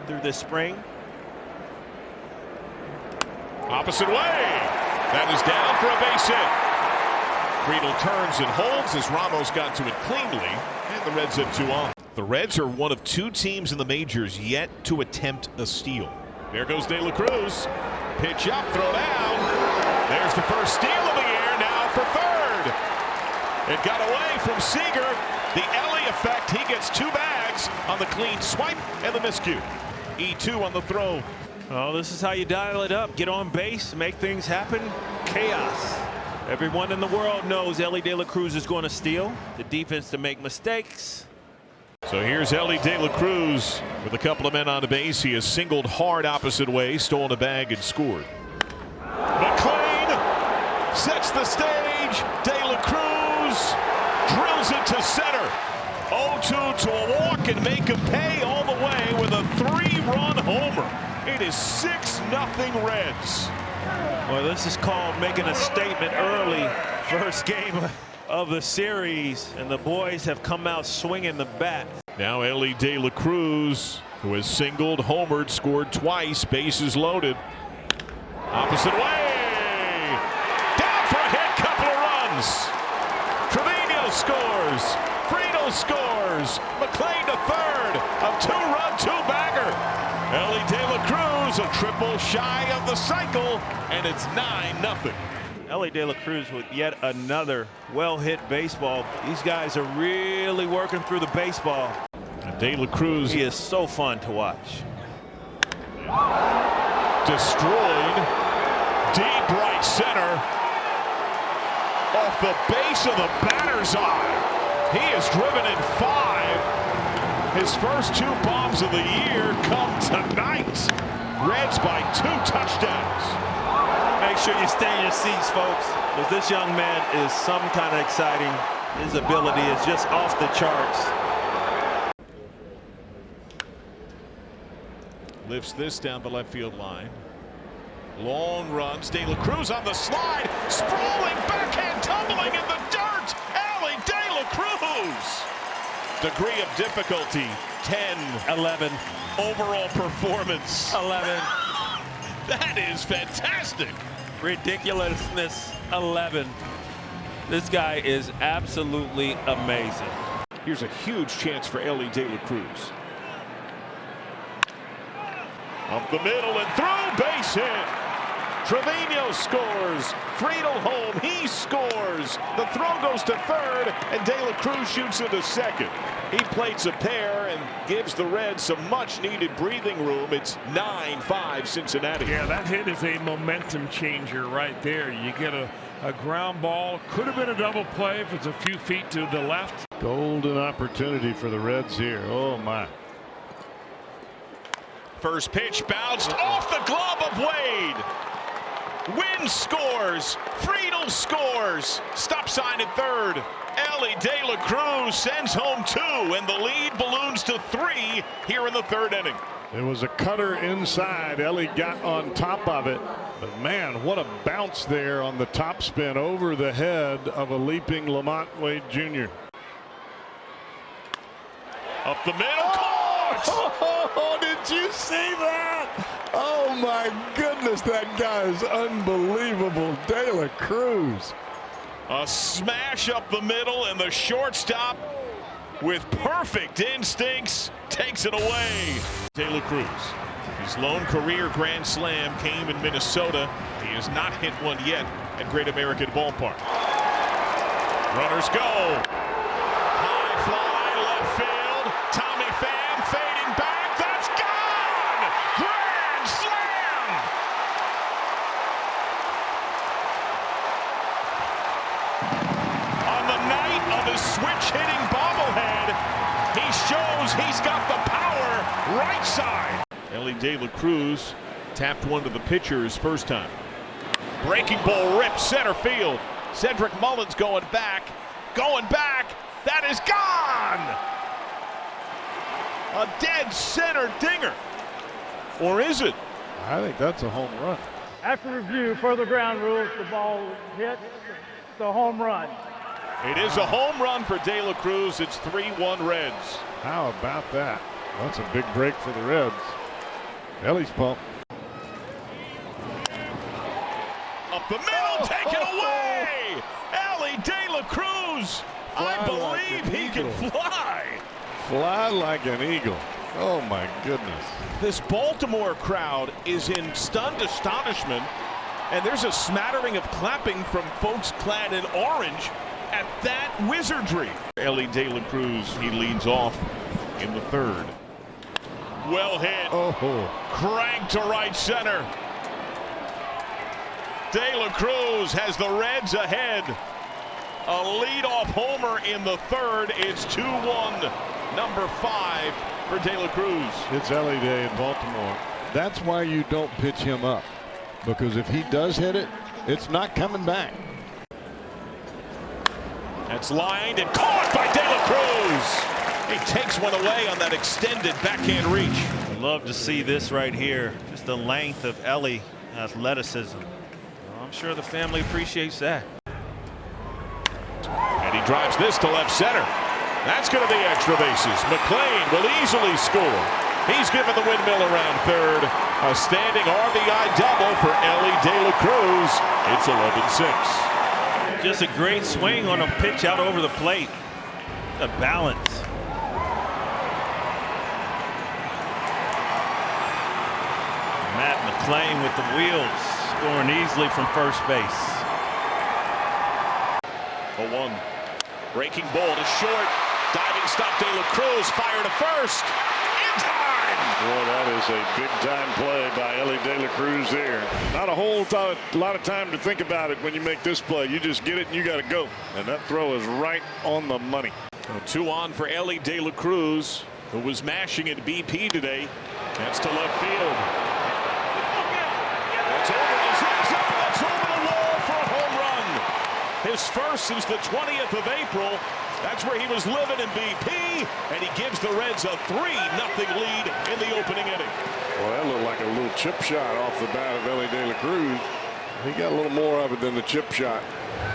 through this spring. Opposite way. That is down for a base hit. Friedel turns and holds as Ramos got to it cleanly, and the Reds have 2 on. The Reds are one of 2 teams in the majors yet to attempt a steal. There goes De La Cruz. Pitch up, throw down. There's the first steal of the year, now for third. It got away from Seager. The Elly effect, he gets 2 bags on the clean swipe and the miscue. E2 on the throw. Oh, this is how you dial it up. Get on base, make things happen. Chaos. Everyone in the world knows Elly De La Cruz is going to steal. The defense to make mistakes. So here's Elly De La Cruz with a couple of men on the base. He has singled hard opposite way, stolen a bag, and scored. McLean sets the stage. De La Cruz drills it to center. 0-2 to a walk and make him pay all the way with a 3-run homer. It is 6-0 Reds. Well, this is called making a statement early. First game of the series, and the boys have come out swinging the bat. Now Elly De La Cruz, who has singled, homered, scored twice, bases loaded. Opposite way. Down for a hit, couple of runs. Trevino scores. Friedel scores. McLean to third. A 2-run, 2-bagger. Elly De La Cruz, a triple shy of the cycle, and it's 9-0. Elly De La Cruz with yet another well-hit baseball. These guys are really working through the baseball. And De La Cruz, he is so fun to watch. Destroyed. Deep right center. Off the base of the batter's eye. He is driven in 5. His first 2 bombs of the year come tonight. Reds by 2 touchdowns. Make sure you stay in your seats, folks, because this young man is some kind of exciting. His ability is just off the charts. Lifts this down the left field line. Long runs. De La Cruz on the slide. Sprawling backhand, tumbling in the dirt. Elly De La Cruz. Degree of difficulty 10. 11. Overall performance 11. That is fantastic. Ridiculousness 11. This guy is absolutely amazing. Here's a huge chance for Elly De La Cruz. Up the middle and through, base hit. Trevino scores. Friedel home. He scores. The throw goes to third, and De La Cruz shoots into second. He plates a pair and gives the Reds some much-needed breathing room. It's 9-5 Cincinnati. Yeah, that hit is a momentum changer right there. You get a ground ball. Could have been a double play if it's a few feet to the left. Golden opportunity for the Reds here. Oh, my. First pitch bounced off the glove of Wade. Wynn scores. Friedel scores. Stop sign at third. Elly De La Cruz sends home 2, and the lead balloons to 3 here in the 3rd inning. It was a cutter inside. Elly got on top of it. But, man, what a bounce there on the top spin over the head of a leaping Lamont Wade Jr. Up the middle. Oh, did you see that? Oh, my goodness, that guy is unbelievable. De La Cruz. A smash up the middle, and the shortstop, with perfect instincts, takes it away. De La Cruz. His lone career grand slam came in Minnesota. He has not hit one yet at Great American Ballpark. Runners go. High fly, left field. Tommy Pham fading back. That's gone! Grand slam! On the night of his switch-hitting bobblehead, he shows he's got the power right side. Elly De La Cruz tapped one to the pitcher his first time. Breaking ball ripped center field. Cedric Mullins going back. That is gone! A dead center dinger. Or is it? I think that's a home run. After review, further ground rules, the ball hit the home run. It is a home run for De La Cruz. It's 3-1 Reds. How about that? That's a big break for the Reds. Elly's pumped. Up the middle, taken away! Elly De La Cruz! I believe he can fly! Fly like an eagle. Oh my goodness. This Baltimore crowd is in stunned astonishment, and there's a smattering of clapping from folks clad in orange at that wizardry. Elly De La Cruz, he leads off in the third. Well hit. Cranked to right center. De La Cruz has the Reds ahead. A leadoff homer in the third. It's 2-1. Number 5 for De La Cruz. It's Elly Day in Baltimore. That's why you don't pitch him up, because if he does hit it, it's not coming back. That's lined and caught by De La Cruz. He takes one away on that extended backhand reach. I'd love to see this right here. Just the length of Elly athleticism. I'm sure the family appreciates that. And he drives this to left center. That's going to be extra bases. McLean will easily score. He's given the windmill around third. A standing RBI double for Elly De La Cruz. It's 11-6. Just a great swing on a pitch out over the plate. The balance. Matt McLean with the wheels, scoring easily from first base. 0-1. Breaking ball to short. Diving stop. De La Cruz fire to first. In time. Boy, that is a big-time play by Elly De La Cruz there. Not a lot of time to think about it when you make this play. You just get it and you got to go. And that throw is right on the money. So 2 on for Elly De La Cruz, who was mashing at BP today. That's to left field. That's over the zone. That's over the wall for a home run. His first since the 20th of April. That's where he was living in BP, and he gives the Reds a 3-0 lead in the opening inning. Well, that looked like a little chip shot off the bat of Elly De La Cruz. He got a little more of it than the chip shot.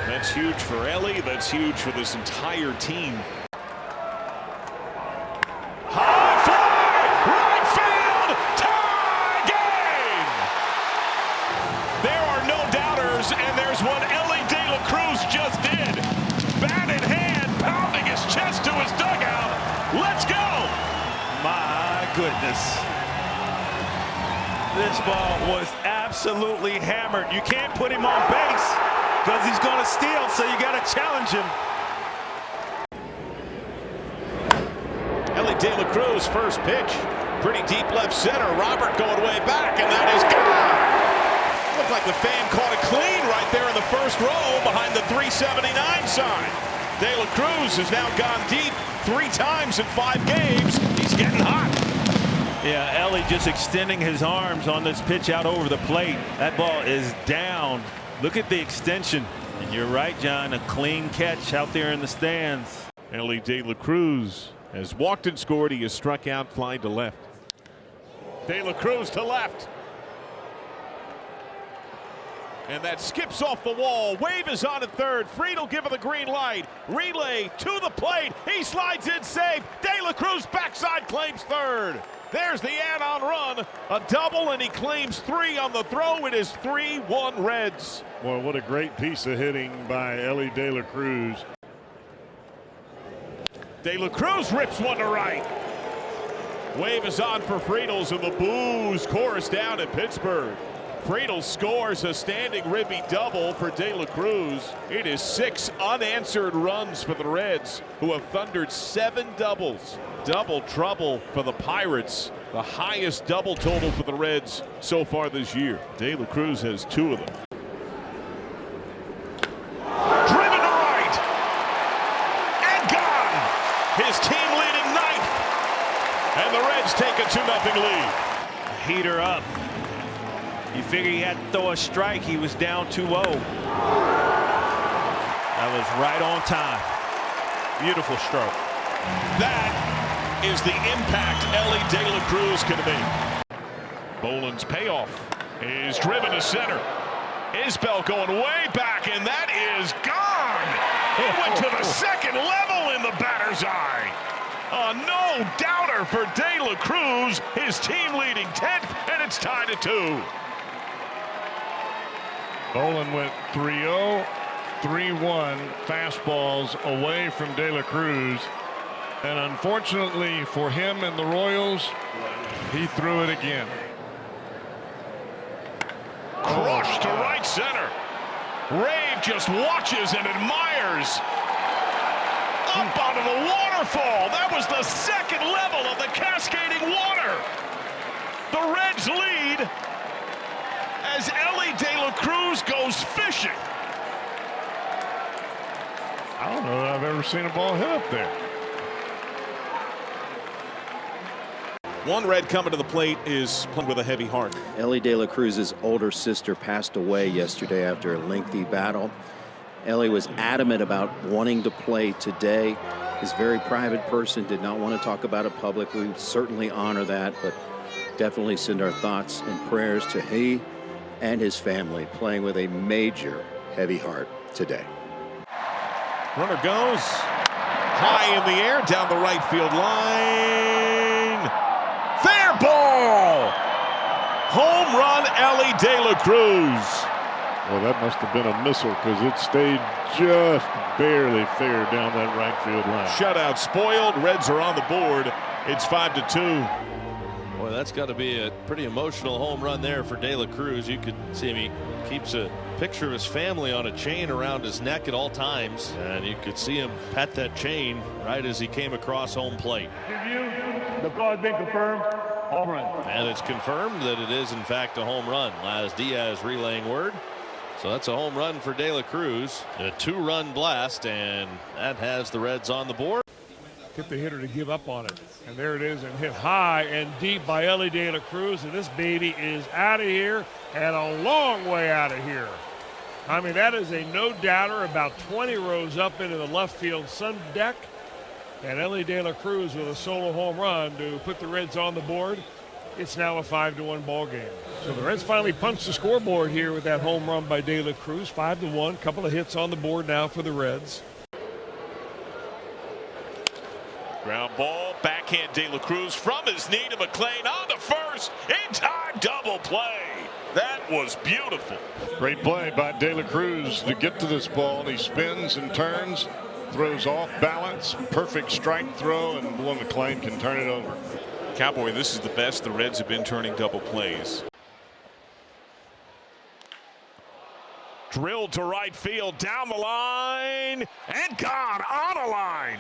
That's huge for Elly. That's huge for this entire team. High fly, right field, tie game. There are no doubters, and there's what Elly De La Cruz just did. Bat in hand, pounding his chest to his dugout. Let's go. My goodness. This ball was absolutely hammered. You can't put him on base because he's going to steal, so you got to challenge him. Elly De La Cruz, first pitch. Pretty deep left center. Robert going way back, and that is gone. Looked like the fan caught it clean right there in the first row behind the 379 sign. De La Cruz has now gone deep 3 times in 5 games. He's getting hot. Yeah, Elly just extending his arms on this pitch out over the plate. That ball is down. Look at the extension. And you're right, John, a clean catch out there in the stands. Elly De La Cruz has walked and scored. He has struck out, flying to left. De La Cruz to left. And that skips off the wall. Wave is on at third. Friedel giving the green light. Relay to the plate. He slides in safe. De La Cruz backside claims third. There's the add-on run. A double, and he claims 3 on the throw. It is 3-1 Reds. Boy, what a great piece of hitting by Elly De La Cruz. De La Cruz rips one to right. Wave is on for Friedels, and the boos chorus down in Pittsburgh. Friedel scores a standing ribby double for De La Cruz. It is 6 unanswered runs for the Reds, who have thundered 7 doubles. Double trouble for the Pirates, the highest double total for the Reds so far this year. De La Cruz has 2 of them. Driven to right and gone. His team leading 9th, and the Reds take a 2-0 lead. Heater up. You figure he had to throw a strike. He was down 2-0. That was right on time. Beautiful stroke. That is the impact Elly De La Cruz can make. Boland's payoff is driven to center. Isbell going way back, and that is gone. It went to the second level in the batter's eye. A no-doubter for De La Cruz, his team leading 10th, and it's tied at 2. Nolan went 3-0, 3-1 fastballs away from De La Cruz. And unfortunately for him and the Royals, he threw it again. Crushed to right center. Rave just watches and admires. Up onto the waterfall. That was the second level of the cascading water. The Reds lead as Elly De La Cruz goes fishing. I don't know that I've ever seen a ball hit up there. One Red coming to the plate is playing with a heavy heart. Elly De La Cruz's older sister passed away yesterday after a lengthy battle. Elly was adamant about wanting to play today. He's a very private person, did not want to talk about it publicly. We certainly honor that, but definitely send our thoughts and prayers to he and his family, playing with a major heavy heart today. Runner goes high in the air down the right field line. Fair ball! Home run, Elly De La Cruz. Well, that must have been a missile because it stayed just barely fair down that right field line. Shutout spoiled. Reds are on the board. It's 5-2. Boy, that's got to be a pretty emotional home run there for De La Cruz. You could see him. He keeps a picture of his family on a chain around his neck at all times, and you could see him pet that chain right as he came across home plate. The call has been confirmed. Home run. And it's confirmed that it is in fact a home run. Laz Diaz relaying word. So that's a home run for De La Cruz. A 2-run blast, and that has the Reds on the board. Get the hitter to give up on it. And there it is, and hit high and deep by Elly De La Cruz. And this baby is out of here and a long way out of here. I mean, that is a no-doubter about 20 rows up into the left field sun deck. And Elly De La Cruz with a solo home run to put the Reds on the board. It's now a 5-1 ball game. So the Reds finally punched the scoreboard here with that home run by De La Cruz. 5-1. Couple of hits on the board now for the Reds. Ground ball, backhand De La Cruz from his knee to McClain on the first. In time, double play. That was beautiful. Great play by De La Cruz to get to this ball. He spins and turns, throws off balance, perfect strike throw, and Will McClain can turn it over. Cowboy, this is the best the Reds have been turning double plays. Drilled to right field, down the line, and gone on a line.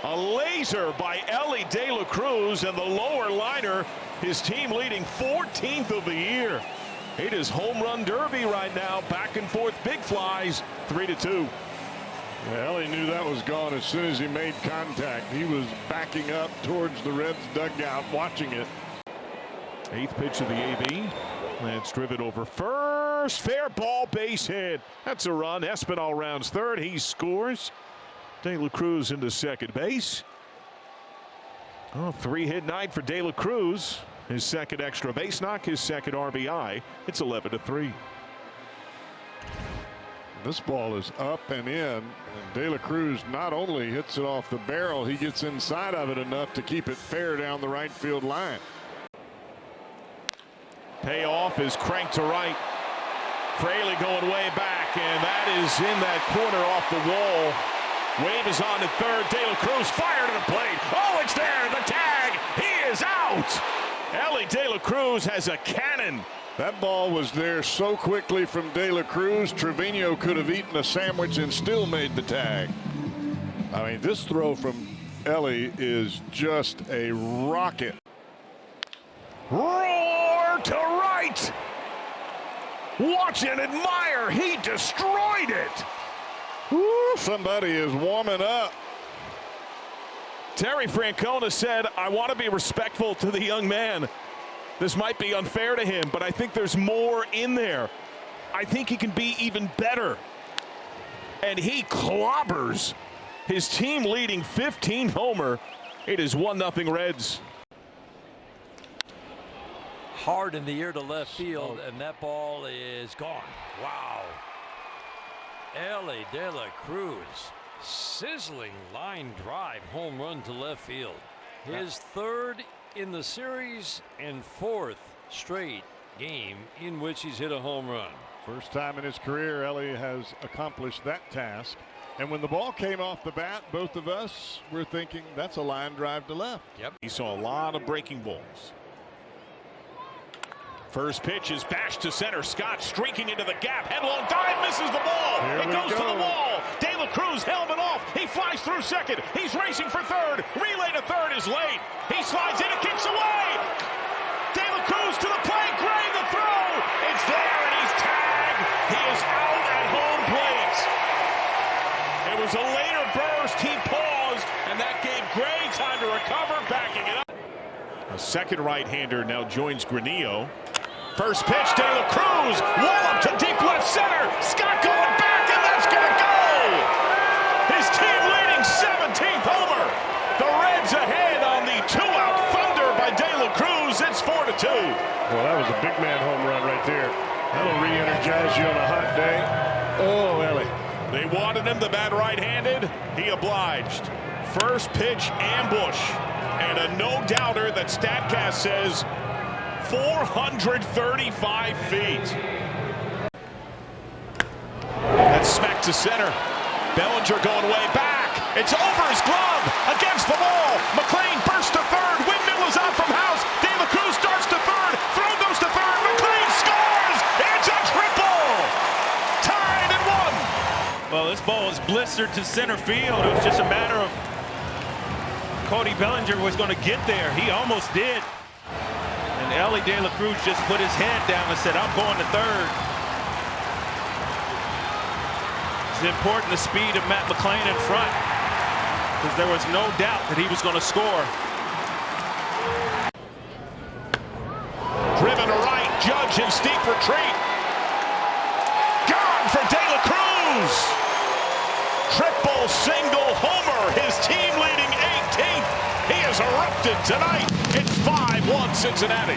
A laser by Elly De La Cruz, and the lower liner, his team leading 14th of the year. It is home run derby right now, back and forth big flies, 3-2. Yeah, Elly knew that was gone as soon as he made contact. He was backing up towards the Reds dugout watching it. 8th pitch of the AB. Lance driven over first. Fair ball, base hit. That's a run. Espinal rounds third. He scores. De La Cruz into second base. Oh, 3-hit night for De La Cruz. His second extra base knock, his second RBI. It's 11-3. This ball is up and in, and De La Cruz not only hits it off the barrel, he gets inside of it enough to keep it fair down the right field line. Payoff is cranked to right. Fraley going way back, and that is in that corner off the wall. Wave is on to third. De La Cruz fired to the plate. Oh, it's there. The tag. He is out. Elly De La Cruz has a cannon. That ball was there so quickly from De La Cruz, Trevino could have eaten a sandwich and still made the tag. I mean, this throw from Elly is just a rocket. Roar to right. Watch and admire. He destroyed it. Woo, somebody is warming up. Terry Francona said, I want to be respectful to the young man. This might be unfair to him, but I think there's more in there. I think he can be even better. And he clobbers his team leading 15 homer. It is 1-0 Reds. Hard in the air to left field, and that ball is gone. Wow. Elly De La Cruz Sizzling line drive home run to left field. His third in the series and fourth straight game in which he's hit a home run. First time in his career Elly has accomplished that task. And when the ball came off the bat, both of us were thinking that's a line drive to left. Yep. He saw a lot of breaking balls. First pitch is bashed to center. Scott streaking into the gap. Headlong dive, misses the ball. It goes to the wall. De La Cruz, helmet off. He flies through second. He's racing for third. Relay to third is late. He slides in and kicks away. De La Cruz to the plate. Gray the throw. It's there and he's tagged. He is out at home plate. It was a later burst. He paused and that gave Gray time to recover, backing it up. A second right-hander now joins Granillo. First pitch, De La Cruz, wallop to deep left center. Scott going back, and that's going to go. His team leading 17th homer. The Reds ahead on the two-out thunder by De La Cruz. It's 4-2. Well, that was a big man home run right there. That'll re-energize you on a hot day. Oh, Elly. They wanted him, the bat right-handed. He obliged. First pitch ambush. And a no-doubter that StatCast says 435 feet. That's smacked to center. Bellinger going way back. It's over his glove. Against the wall. McLean bursts to third. Windmill is out from house. De La Cruz starts to third. Throw goes to third. McLean scores. It's a triple. Tied at 1. Well, this ball was blistered to center field. It was just a matter of Cody Bellinger was going to get there. He almost did. And Elly De La Cruz just put his head down and said, I'm going to third. It's important, the speed of Matt McLean in front, because there was no doubt that he was going to score. Driven to right, Judge in steep retreat. Gone for De La Cruz. Triple single homer, his team leading 18th. He has erupted tonight. It's 5-1 Cincinnati.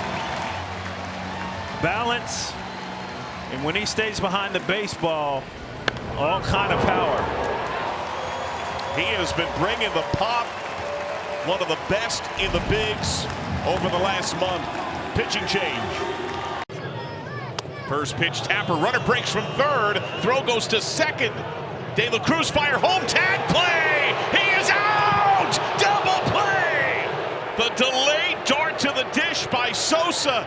Balance, and when he stays behind the baseball, all kind of power. He has been bringing the pop, one of the best in the bigs over the last month. Pitching change. First pitch, Tapper, runner breaks from third, throw goes to second. De La Cruz fire home, tag play. He is out. Double play. The delayed dart to the dish by Sosa.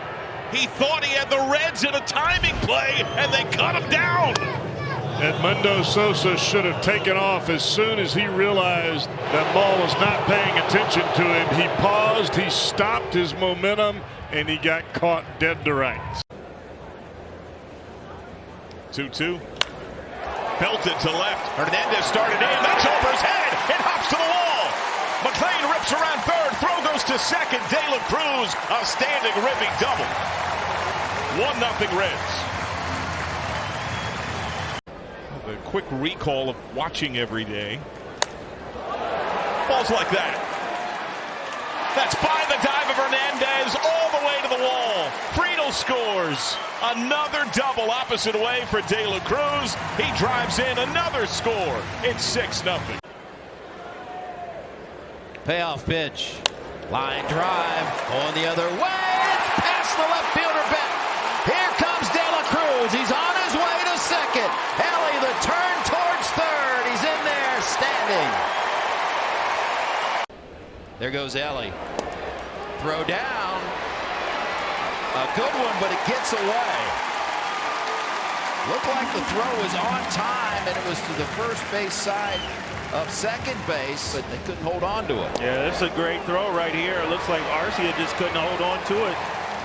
He thought he had the Reds in a timing play, and they cut him down. Edmundo Sosa should have taken off as soon as he realized that ball was not paying attention to him. He paused, he stopped his momentum, and he got caught dead to rights. 2-2. Belted to left. Hernandez started in. That's over his head. It hops to the wall. McLean rips around third. Throw goes to second. De La Cruz, a standing ripping double. 1-0 Reds. The quick recall of watching every day. Balls like that. That's by the dive of Hernandez all the way to the wall. Friedel scores. Another double opposite way for De La Cruz. He drives in another score. It's 6-0. Payoff pitch. Line drive. Going the other way. It's past the left fielder bet. Here comes De La Cruz. He's on his way to second. Elly, the turn towards third. He's in there standing. There goes Elly. Throw down. A good one, but it gets away. Looked like the throw was on time, and it was to the first base side of second base, but they couldn't hold on to it. Yeah, that's a great throw right here. It looks like Arcia just couldn't hold on to it.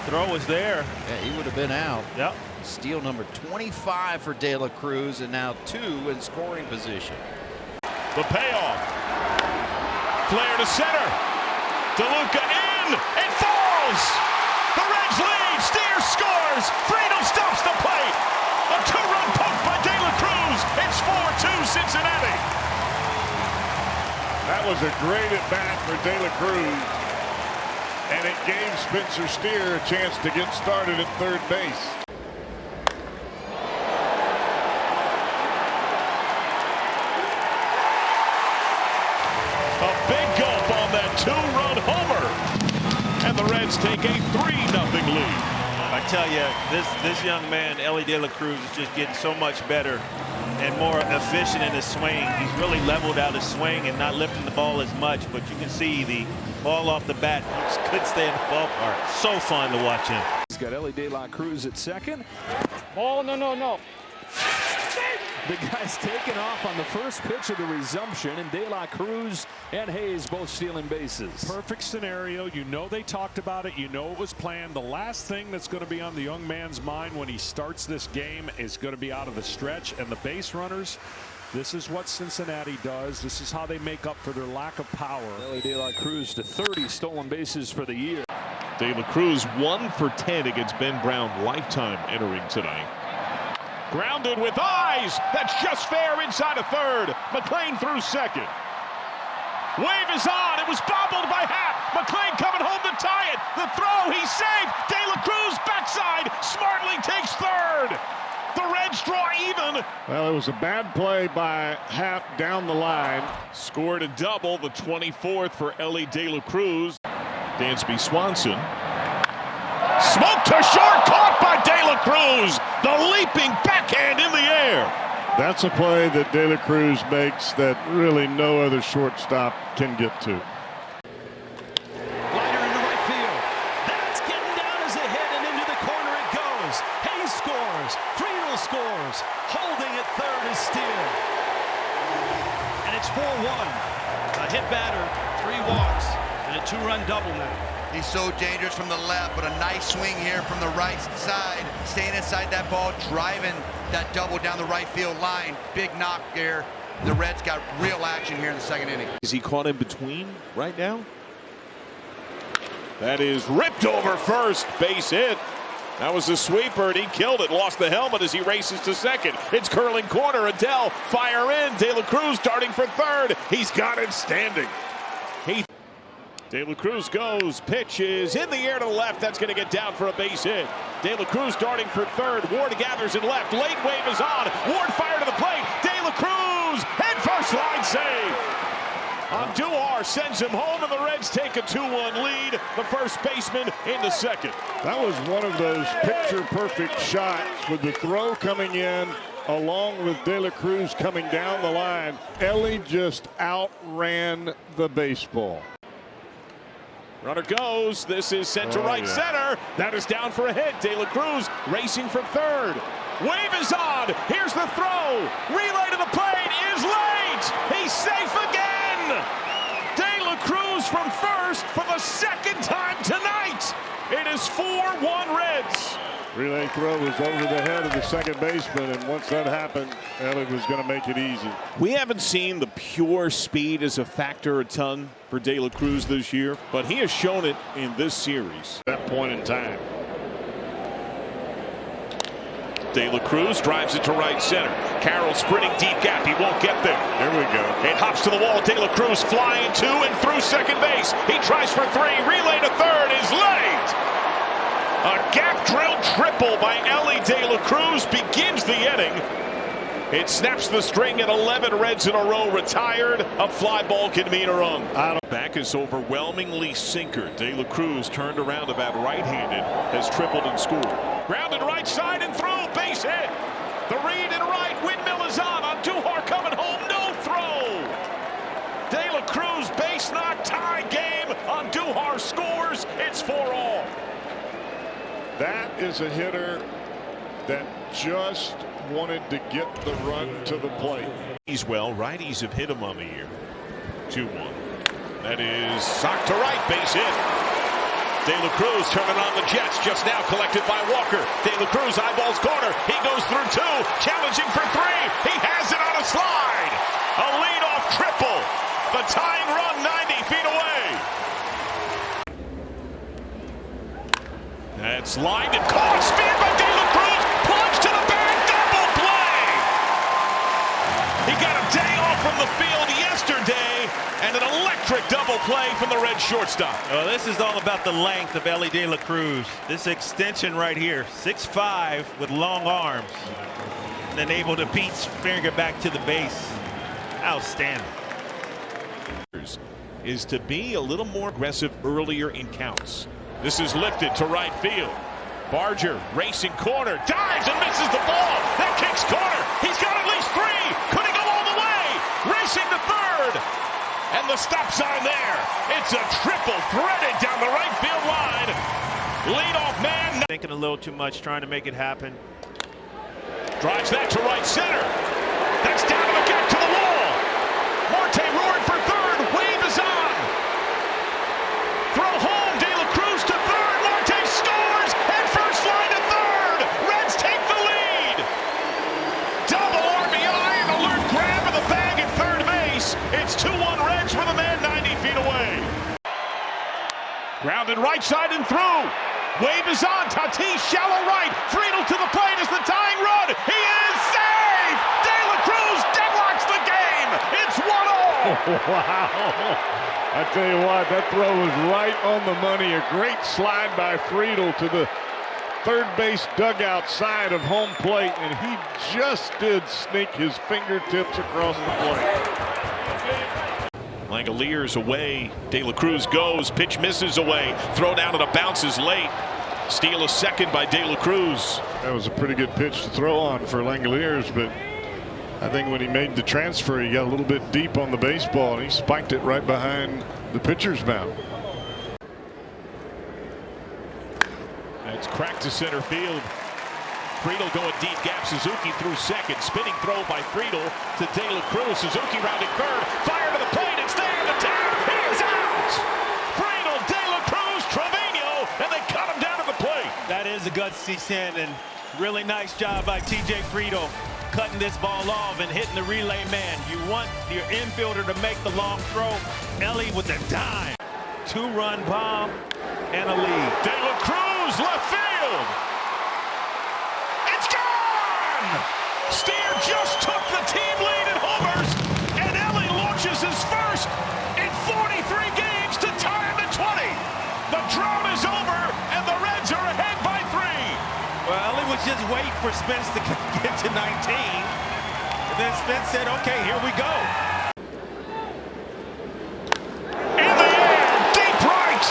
Throw was there. Yeah, he would have been out. Yep. Steal number 25 for De La Cruz, and now 2 in scoring position. The payoff. Flare to center. DeLuca in. It falls. The Reds lead. Steers scores. Friedel stops the plate. A 2-run poke by De La Cruz. It's 4-2 Cincinnati. That was a great at-bat for De La Cruz. And it gave Spencer Steer a chance to get started at third base. take a 3-0 lead. I tell you, this young man, Elly De La Cruz, is just getting so much better and more efficient in his swing. He's really leveled out his swing and not lifting the ball as much, but you can see the ball off the bat. He just couldn't stay in the ballpark. So fun to watch him. He's got Elly De La Cruz at second. Ball, no. The guy's taken off on the first pitch of the resumption, and De La Cruz and Hayes both stealing bases. Perfect scenario. You know they talked about it. You know it was planned. The last thing that's going to be on the young man's mind when he starts this game is going to be out of the stretch. And the base runners, this is what Cincinnati does. This is how they make up for their lack of power. Elly De La Cruz to 30 stolen bases for the year. De La Cruz 1 for 10 against Ben Brown lifetime entering tonight. Grounded with eyes. That's just fair inside of third. McLean through second. Wave is on. It was bobbled by Happ. McLean coming home to tie it. The throw. He's safe. De La Cruz backside. Smartly takes third. The Reds draw even. Well, it was a bad play by Happ down the line. Scored a double, the 24th for Elly De La Cruz. Dansby Swanson. Smoked to short, caught by De La Cruz. The leaping backhand in the air. That's a play that De La Cruz makes that really no other shortstop can get to. Liner into right field. That's getting down as a hit, and into the corner it goes. Hayes scores. Friedel scores. Holding at third is Steele. And it's 4-1. A hit batter, 3 walks, and a 2-run double now. He's so dangerous from the left, but a nice swing here from the right side. Staying inside that ball, driving that double down the right field line. Big knock there. The Reds got real action here in the second inning. Is he caught in between right now? That is ripped over first. Base hit. That was a sweeper, and he killed it. Lost the helmet as he races to second. It's curling corner. Adele, fire in. De La Cruz darting for third. He's got it standing. De La Cruz goes, pitches in the air to the left. That's going to get down for a base hit. De La Cruz darting for third. Ward gathers in left. Late wave is on. Ward fire to the plate. De La Cruz head first line save. Andujar sends him home, and the Reds take a 2-1 lead. The first baseman in the second. That was one of those picture-perfect shots with the throw coming in along with De La Cruz coming down the line. Elly just outran the baseball. Runner goes. This is sent to right center. That is down for a hit. De La Cruz racing for third. Wave is on. Here's the throw. Relay to the plate is late. He's safe again. De La Cruz from first for the second time tonight. It is 4-1 Reds. Relay throw was over the head of the second baseman, and once that happened, Elly was going to make it easy. We haven't seen the pure speed as a factor a ton for De La Cruz this year, but he has shown it in this series. At that point in time. De La Cruz drives it to right center. Carroll sprinting deep gap. He won't get there. There we go. It hops to the wall. De La Cruz flying to and through second base. He tries for three. Relay to third is late. A gap drill triple by Elly De La Cruz begins the inning. It snaps the string, at 11 Reds in a row retired. A fly ball can mean a run. Back is overwhelmingly sinker. De La Cruz turned around about right-handed, has tripled and scored. Grounded right side and through, base hit. The read and right, windmill is on. Andujar coming home, no throw. De La Cruz base knock, tie game. Andujar scores. It's 4-all. That is a hitter that just wanted to get the run to the plate. He's well. Righties have hit him on the year. 2-1. That is socked to right, base hit. De La Cruz turning on the Jets, just now collected by Walker. De La Cruz eyeballs corner. He goes through two, challenging for three. He has it on a slide. A leadoff triple. The tying run 90 feet away. That's lined and caught. Speed by De La Cruz. Plunge to the bag. Double play. He got a day off from the field yesterday, and an electric double play from the Red shortstop. Well, this is all about the length of Elly De La Cruz. This extension right here, 6'5" with long arms, and then able to beat Springer back to the base. Outstanding. Is to be a little more aggressive earlier in counts. This is lifted to right field. Barger racing corner, dives and misses the ball. That kicks corner. He's got at least 3. Could he go all the way? Racing to third. And the stop sign there. It's a triple threaded down the right field line. Leadoff man. Thinking a little too much, trying to make it happen. Drives that to right center. That's down to the gap to the wall. Marte roaring for third. Wave is on. Throw home. De La Cruz to third. Marte scores. And first line to third. Reds take the lead. Double RBI and alert grab of the bag at third base. It's 2-1 Reds with a man 90 feet away. Grounded right side and through. Wave is on. Tatis shallow right. Friedel to the plate is the tying run. He is saved. De La Cruz deadlocks the game. It's 1-0. Wow. I tell you what, that throw was right on the money. A great slide by Friedel to the third base dugout side of home plate, and he just did sneak his fingertips across the plate. Langoliers away. De La Cruz goes. Pitch misses away. Throw down and a bounces late. Steal a second by De La Cruz. That was a pretty good pitch to throw on for Langoliers, but I think when he made the transfer, he got a little bit deep on the baseball, and he spiked it right behind the pitcher's mound. It's cracked to center field. Friedel going deep gap. Suzuki through second. Spinning throw by Friedel to De La Cruz. Suzuki rounding third. Fire to the plate. It's there. The tag. He is out. Friedel, De La Cruz, Trevino, and they cut him down to the plate. That is a gutsy send, and really nice job by TJ Friedel cutting this ball off and hitting the relay man. You want your infielder to make the long throw. Elly with a dime. 2-run bomb and a lead. De La Cruz left field. It's gone! Steer just took the team lead at homers, and Elly launches his first in 43 games to tie him at 20. The drought is over, and the Reds are ahead by 3. Well, Elly was just waiting for Spence to get to 19. And then Spence said, okay, here we go. In the air, deep right.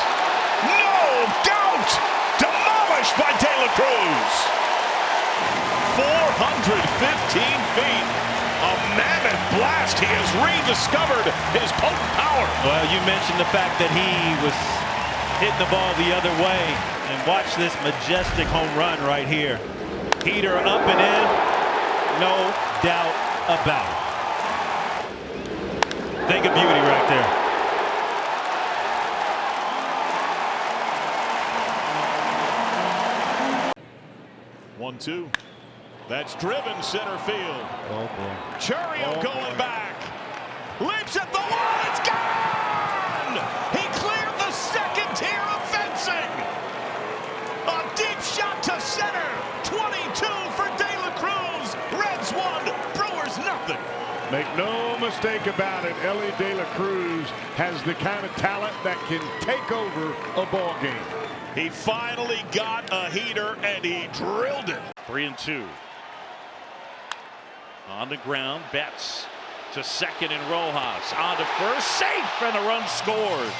No doubt. Demolished by De La Cruz. 415 feet. A mammoth blast. He has rediscovered his potent power. Well, you mentioned the fact that he was hitting the ball the other way. And watch this majestic home run right here. Heater up and in. No doubt about it. Think of beauty right there. One-two. That's driven center field. Oh, boy. Churio going back. Leaps at the wall. It's gone! He cleared the second tier of fencing. A deep shot to center. 22 for De La Cruz. Reds 1, Brewers nothing. Make no mistake about it, Elly De La Cruz has the kind of talent that can take over a ball game. He finally got a heater, and he drilled it. 3-2. On the ground, Betts to second and Rojas. On to first, safe, and the run scores.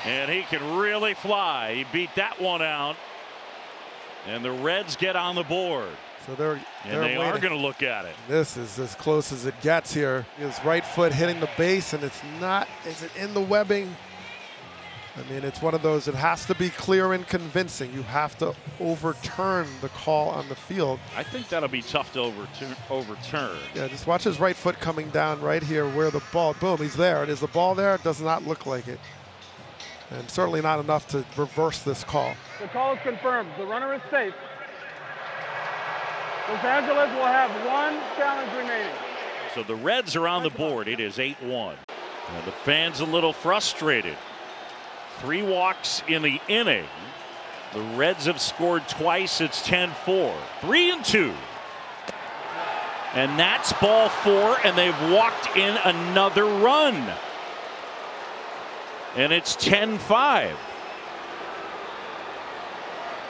And he can really fly. He beat that one out. And the Reds get on the board. So they are going to look at it. This is as close as it gets here. His right foot hitting the base, and it's not. Is it in the webbing? I mean, it's one of those, it has to be clear and convincing. You have to overturn the call on the field. I think that'll be tough to overturn. Yeah, just watch his right foot coming down right here where the ball, boom, he's there. Is the ball there? It does not look like it. And certainly not enough to reverse this call. The call is confirmed. The runner is safe. Los Angeles will have 1 challenge remaining. So the Reds are on the board. It is 8-1. And the fans a little frustrated. 3 walks in the inning. The Reds have scored twice. It's 10-4. 3-2. And that's ball 4, and they've walked in another run. And it's 10-5.